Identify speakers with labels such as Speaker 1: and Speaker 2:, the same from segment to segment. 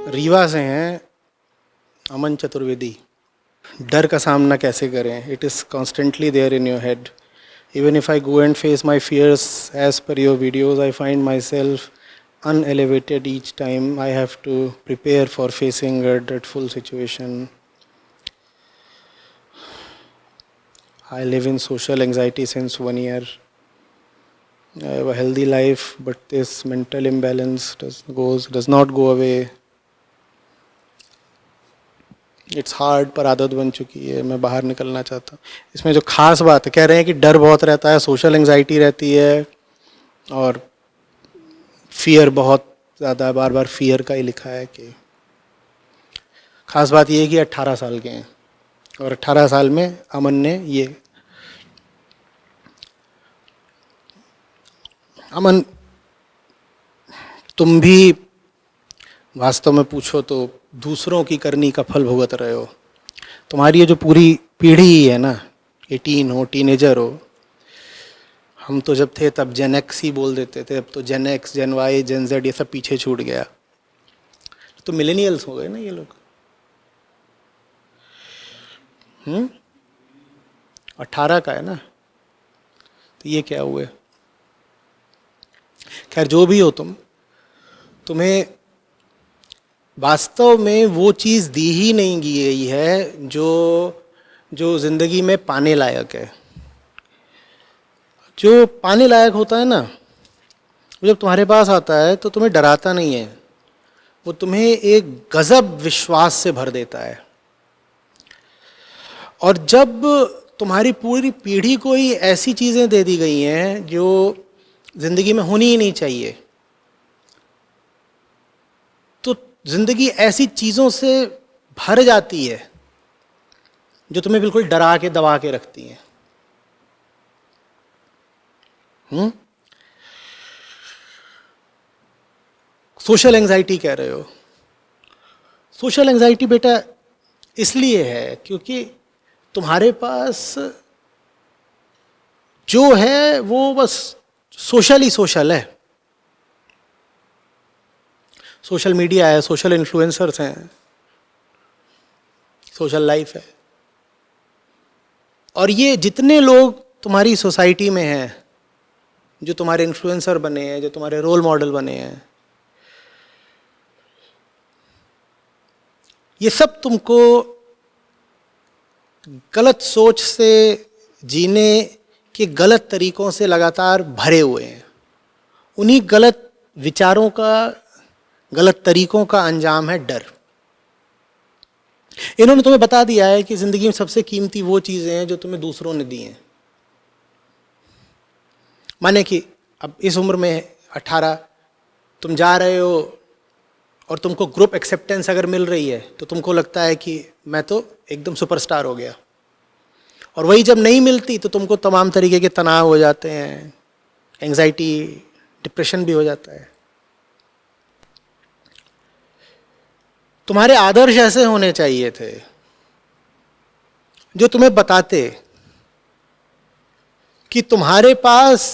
Speaker 1: रीवा से हैं अमन चतुर्वेदी। डर का सामना कैसे करें? It is constantly there in your head. Even if I go and face my fears as per your videos, I find myself unelevated each time I have to prepare for facing a dreadful situation. I live in social anxiety since 1 year. I have a healthy life, but this mental imbalance does not go away. It's hard, पर आदत बन चुकी है, मैं बाहर निकलना चाहता हूँ. इसमें जो खास बात है, कह रहे हैं कि डर बहुत रहता है, सोशल एंजाइटी रहती है और फियर बहुत ज़्यादा है. बार बार फियर का ही लिखा है. कि खास बात ये है कि 18 साल के हैं और 18 साल में अमन ने ये. अमन, तुम भी वास्तव में पूछो तो दूसरों की करनी का फल भुगत रहे हो. तुम्हारी ये जो पूरी पीढ़ी है ना, 18 हो, टीनेजर हो, हम तो जब थे तब जेन एक्स ही बोल देते थे, अब तो जेन एक्स, जेन वाई, जेन जेड ये सब पीछे छूट गया. तो मिलेनियल्स हो गए ना ये लोग. 18 का है ना, तो ये क्या हुए. खैर जो भी हो, तुम्हें वास्तव में वो चीज़ दी ही नहीं गई है जो जो ज़िंदगी में पाने लायक है. जो पाने लायक होता है ना, वो जब तुम्हारे पास आता है तो तुम्हें डराता नहीं है, वो तुम्हें एक गजब विश्वास से भर देता है. और जब तुम्हारी पूरी पीढ़ी को ही ऐसी चीज़ें दे दी गई हैं जो ज़िंदगी में होनी ही नहीं चाहिए, तो ज़िंदगी ऐसी चीज़ों से भर जाती है जो तुम्हें बिल्कुल डरा के दबा के रखती हैं. सोशल एंजाइटी कह रहे हो. सोशल एंजाइटी बेटा इसलिए है क्योंकि तुम्हारे पास जो है वो बस सोशल ही सोशल है. सोशल मीडिया है, सोशल इन्फ्लुएंसर्स हैं, सोशल लाइफ है. और ये जितने लोग तुम्हारी सोसाइटी में हैं, जो तुम्हारे इन्फ्लुएंसर बने हैं, जो तुम्हारे रोल मॉडल बने हैं, ये सब तुमको गलत सोच से जीने के गलत तरीकों से लगातार भरे हुए हैं. उन्हीं गलत विचारों का, गलत तरीकों का अंजाम है डर. इन्होंने तुम्हें बता दिया है कि जिंदगी में सबसे कीमती वो चीजें हैं जो तुम्हें दूसरों ने दी हैं. माने कि अब इस उम्र में 18, तुम जा रहे हो और तुमको ग्रुप एक्सेप्टेंस अगर मिल रही है तो तुमको लगता है कि मैं तो एकदम सुपरस्टार हो गया. और वही जब नहीं मिलती तो तुमको तमाम तरीके के तनाव हो जाते हैं, एंजाइटी, डिप्रेशन भी हो जाता है. तुम्हारे आदर्श ऐसे होने चाहिए थे जो तुम्हें बताते कि तुम्हारे पास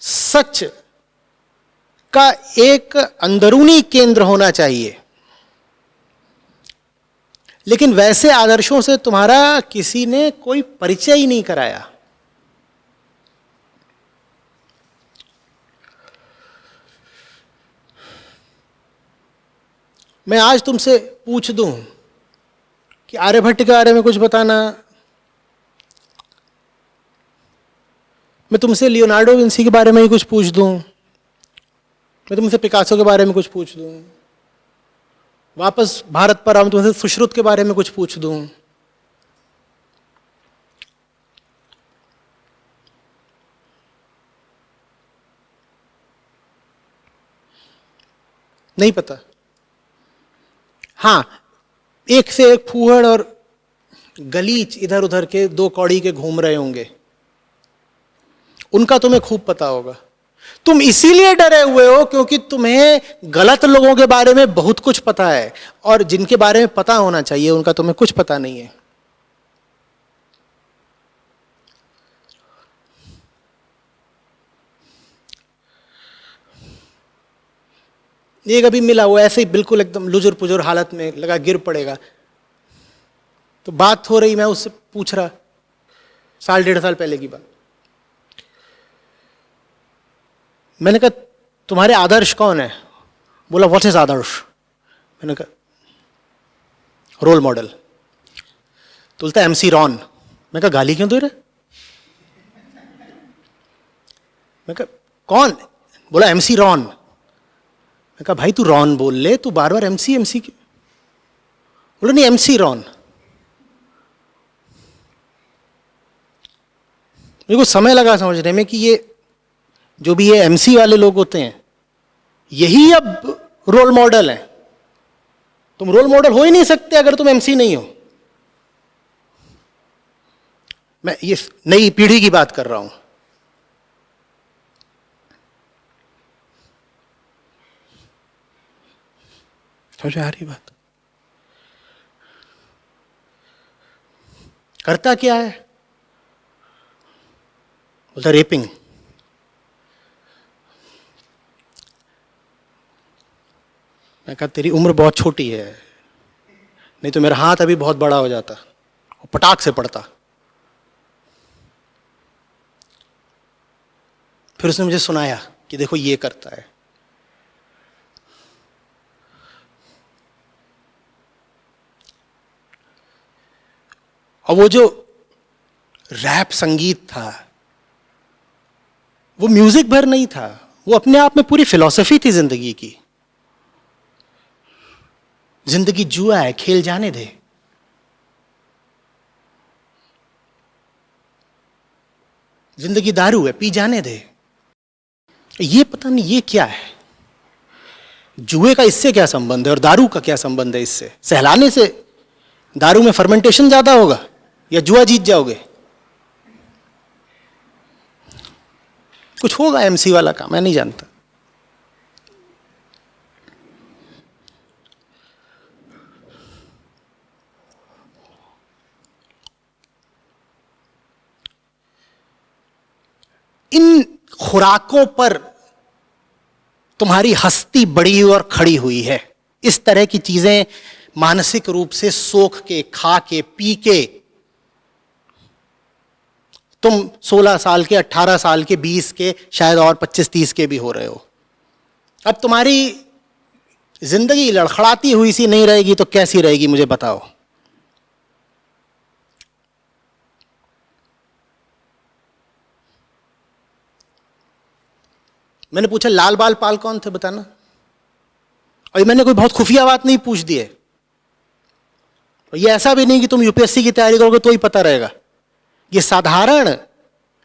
Speaker 1: सच का एक अंदरूनी केंद्र होना चाहिए. लेकिन वैसे आदर्शों से तुम्हारा किसी ने कोई परिचय ही नहीं कराया. मैं आज तुमसे पूछ दूं कि आर्यभट्ट के बारे में कुछ बताना, मैं तुमसे लियोनार्डो विंसी के बारे में ही कुछ पूछ दूं, मैं तुमसे पिकासो के बारे में कुछ पूछ दूं, वापस भारत पर आऊं तुमसे सुश्रुत के बारे में कुछ पूछ दूं, नहीं पता. हाँ, एक से एक फूहड़ और गलीच इधर उधर के दो कौड़ी के घूम रहे होंगे, उनका तुम्हें खूब पता होगा. तुम इसीलिए डरे हुए हो क्योंकि तुम्हें गलत लोगों के बारे में बहुत कुछ पता है और जिनके बारे में पता होना चाहिए उनका तुम्हें कुछ पता नहीं है. ये कभी मिला, वो ऐसे ही बिल्कुल एकदम लुजुर पुजुर हालत में लगा गिर पड़ेगा, तो बात हो रही, मैं उससे पूछ रहा, 1.5 साल पहले की बात, मैंने कहा तुम्हारे आदर्श कौन है? बोला व्हाट इज आदर्श? मैंने कहा रोल मॉडल। तो बोलता MC रॉन। मैं कहा गाली क्यों दे रहे? मैं कहा कौन? बोला MC रॉन। मैं कहा भाई तू रॉन बोल ले, तू बार बार MC क्यों? बोला नहीं MC रॉन। मेरे को समय लगा समझने में कि ये जो भी ये MC वाले लोग होते हैं यही अब रोल मॉडल है। तुम रोल मॉडल हो ही नहीं सकते अगर तुम MC नहीं हो। मैं ये नई पीढ़ी की बात कर रहा हूं। समझ आ रही बात? करता क्या है? बोलता रेपिंग। मैं कहा तेरी उम्र बहुत छोटी है, नहीं तो मेरा हाथ अभी बहुत बड़ा हो जाता और पटाख से पड़ता। फिर उसने मुझे सुनाया कि देखो ये करता है। और वो जो रैप संगीत था वो म्यूजिक भर नहीं था, वो अपने आप में पूरी फिलॉसफी थी जिंदगी की। जिंदगी जुआ है, खेल जाने दे। जिंदगी दारू है, पी जाने दे। ये पता नहीं ये क्या है, जुए का इससे क्या संबंध है और दारू का क्या संबंध है इससे? सहलाने से दारू में फर्मेंटेशन ज्यादा होगा या जुआ जीत जाओगे? कुछ होगा MC वाला काम, मैं नहीं जानता। इन खुराकों पर तुम्हारी हस्ती बढ़ी और खड़ी हुई है। इस तरह की चीजें मानसिक रूप से सोख के, खा के, पी के तुम 16 साल के, 18 साल के, 20 के, शायद और 25-30 के भी हो रहे हो। अब तुम्हारी जिंदगी लड़खड़ाती हुई सी नहीं रहेगी तो कैसी रहेगी मुझे बताओ। मैंने पूछा लाल बाल पाल कौन थे बताना, और मैंने कोई बहुत खुफिया बात नहीं पूछ दी है। ये ऐसा भी नहीं कि तुम UPSC की तैयारी करोगे तो ही पता रहेगा। ये साधारण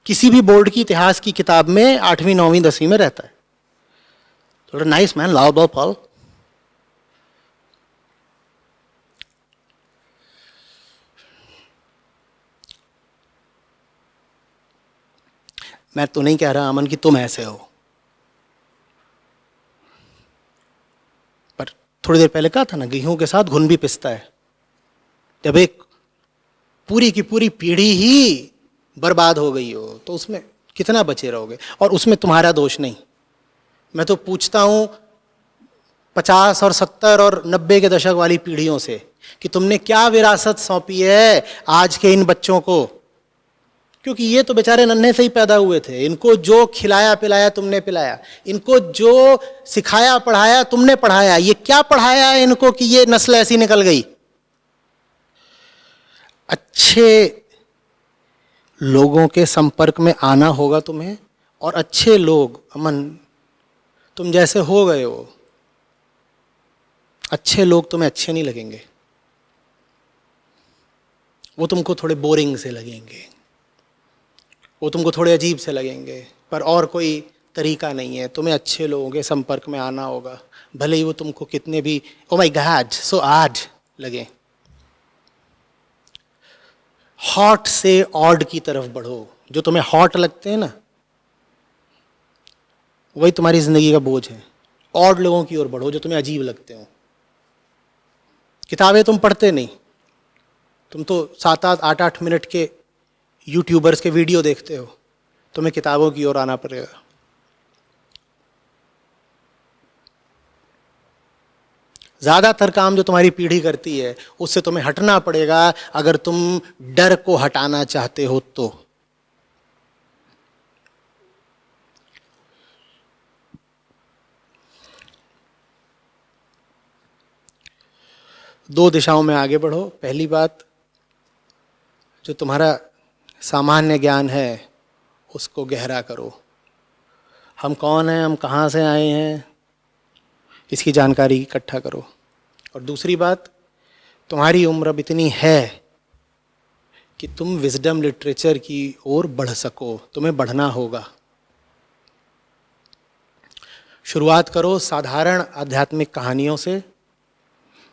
Speaker 1: किसी भी बोर्ड की इतिहास की किताब में 8वीं 9वीं 10वीं में रहता है। थोड़ा नाइस मैन, लाल बाल पाल। मैं तो नहीं कह रहा अमन कि तुम ऐसे हो, पर थोड़ी देर पहले कहा था ना, गेहूं के साथ घुन भी पिसता है। जब एक पूरी की पूरी पीढ़ी ही बर्बाद हो गई हो तो उसमें कितना बचे रहोगे? और उसमें तुम्हारा दोष नहीं। मैं तो पूछता हूं 50 और 70 और 90 के दशक वाली पीढ़ियों से कि तुमने क्या विरासत सौंपी है आज के इन बच्चों को? क्योंकि ये तो बेचारे नन्हे से ही पैदा हुए थे। इनको जो खिलाया पिलाया तुमने पिलाया, इनको जो सिखाया पढ़ाया तुमने पढ़ाया। ये क्या पढ़ाया है इनको कि ये नस्ल ऐसी निकल गई? अच्छे लोगों के संपर्क में आना होगा तुम्हें, और अच्छे लोग, अमन तुम जैसे हो गए हो, अच्छे लोग तुम्हें अच्छे नहीं लगेंगे। वो तुमको थोड़े बोरिंग से लगेंगे, वो तुमको थोड़े अजीब से लगेंगे, पर और कोई तरीका नहीं है। तुम्हें अच्छे लोगों के संपर्क में आना होगा, भले ही वो तुमको कितने भी oh my God so odd लगे। हॉट से ऑड की तरफ बढ़ो। जो तुम्हें हॉट लगते हैं ना, वही तुम्हारी जिंदगी का बोझ है। ऑड लोगों की ओर बढ़ो जो तुम्हें अजीब लगते हो। किताबें तुम पढ़ते नहीं, तुम तो 7-7, 8-8 मिनट के यूट्यूबर्स के वीडियो देखते हो। तुम्हें किताबों की ओर आना पड़ेगा। ज़्यादातर काम जो तुम्हारी पीढ़ी करती है उससे तुम्हें हटना पड़ेगा अगर तुम डर को हटाना चाहते हो तो। दो दिशाओं में आगे बढ़ो। पहली बात, जो तुम्हारा सामान्य ज्ञान है उसको गहरा करो। हम कौन हैं, हम कहाँ से आए हैं, इसकी जानकारी इकट्ठा करो। और दूसरी बात, तुम्हारी उम्र अब इतनी है कि तुम विजडम लिटरेचर की ओर बढ़ सको, तुम्हें बढ़ना होगा। शुरुआत करो साधारण आध्यात्मिक कहानियों से,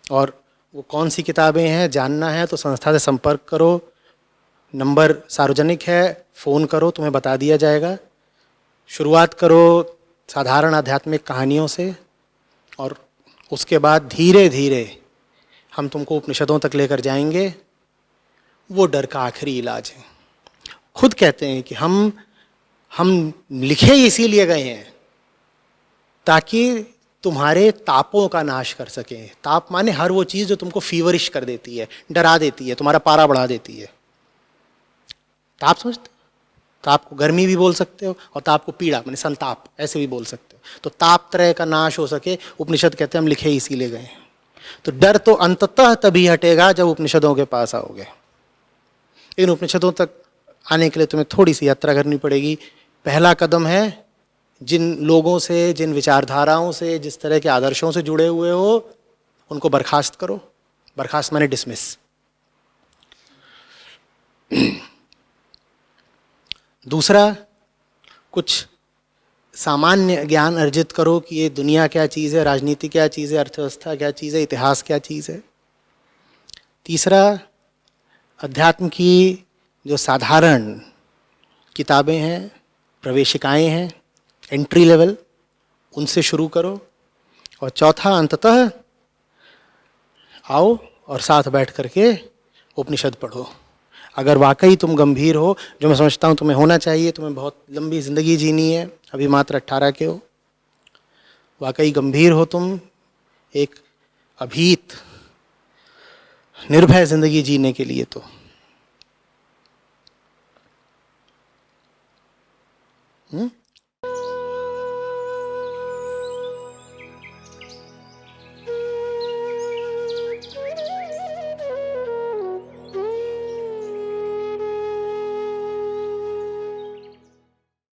Speaker 1: और वो कौन सी किताबें हैं जानना है तो संस्था से संपर्क करो। नंबर सार्वजनिक है, फ़ोन करो, तुम्हें बता दिया जाएगा। शुरुआत करो साधारण आध्यात्मिक कहानियों से, और उसके बाद धीरे धीरे हम तुमको उपनिषदों तक लेकर जाएंगे। वो डर का आखिरी इलाज है। खुद कहते हैं कि हम लिखे इसीलिए गए हैं ताकि तुम्हारे तापों का नाश कर सकें। ताप माने हर वो चीज़ जो तुमको फीवरिश कर देती है, डरा देती है, तुम्हारा पारा बढ़ा देती है। ताप समझते हो? ताप को गर्मी भी बोल सकते हो, और ताप को पीड़ा माने संताप ऐसे भी बोल सकते हो। तो ताप त्रय का नाश हो सके, उपनिषद कहते हैं हम लिखे इसीलिए गए हैं। तो डर तो अंततः तभी हटेगा जब उपनिषदों के पास आओगे। इन उपनिषदों तक आने के लिए तुम्हें थोड़ी सी यात्रा करनी पड़ेगी। पहला कदम है जिन लोगों से, जिन विचारधाराओं से, जिस तरह के आदर्शों से जुड़े हुए हो उनको बर्खास्त करो। बर्खास्त माने डिसमिस। दूसरा, कुछ सामान्य ज्ञान अर्जित करो कि ये दुनिया क्या चीज़ है, राजनीति क्या चीज़ है, अर्थव्यवस्था क्या चीज़ है, इतिहास क्या चीज़ है। तीसरा, अध्यात्म की जो साधारण किताबें हैं, प्रवेशिकाएं हैं, एंट्री लेवल, उनसे शुरू करो। और चौथा, अंततः आओ और साथ बैठ करके उपनिषद पढ़ो। अगर वाकई तुम गंभीर हो, जो मैं समझता हूँ तुम्हें होना चाहिए, तुम्हें बहुत लंबी ज़िंदगी जीनी है, अभी मात्र 18 के हो, वाकई गंभीर हो तुम एक अभीत निर्भय ज़िंदगी जीने के लिए, तो